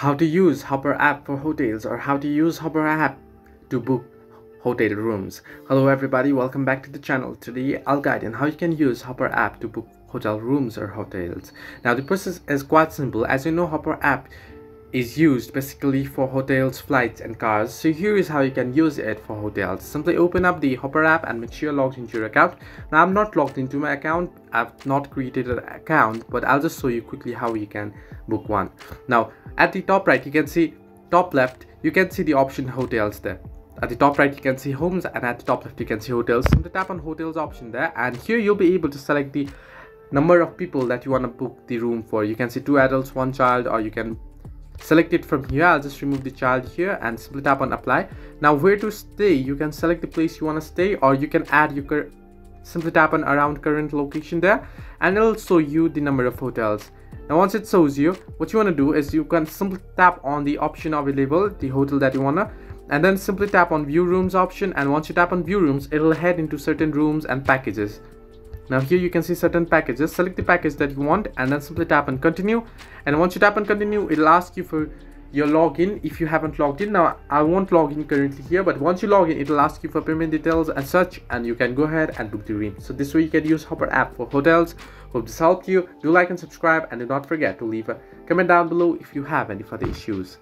How to use Hopper app for hotels, or how to use Hopper app to book hotel rooms. Hello everybody, welcome back to the channel. Today I'll guide on how you can use Hopper app to book hotel rooms or hotels. Now the process is quite simple. As you know, Hopper app is used basically for hotels, flights and cars. So here is how you can use it for hotels. Simply open up the Hopper app and make sure you're logged into your account. Now I'm not logged into my account, I've not created an account, but I'll just show you quickly how you can book one. Now at the top right you can see, top left you can see the option hotels there. At the top right you can see homes, and at the top left you can see hotels. Simply tap on hotels option there, and here you'll be able to select the number of people that you want to book the room for. You can see 2 adults, 1 child, or you can select it from here. I'll just remove the child here and simply tap on apply. Now where to stay, you can select the place you want to stay, or you can add your simply tap on around current location there, and it'll show you the number of hotels. Now once it shows you, what you want to do is you can simply tap on the option available, the hotel that you wanna, and then simply tap on view rooms option, and once you tap on view rooms, it'll head into certain rooms and packages. Now here you can see certain packages. Select the package that you want and then simply tap on continue, and once you tap on continue, it'll ask you for your login if you haven't logged in. Now I won't log in currently here, but once you log in, it'll ask you for payment details and such, and you can go ahead and book the room. So this way you can use Hopper app for hotels. Hope this helped you. Do like and subscribe, and do not forget to leave a comment down below if you have any further issues.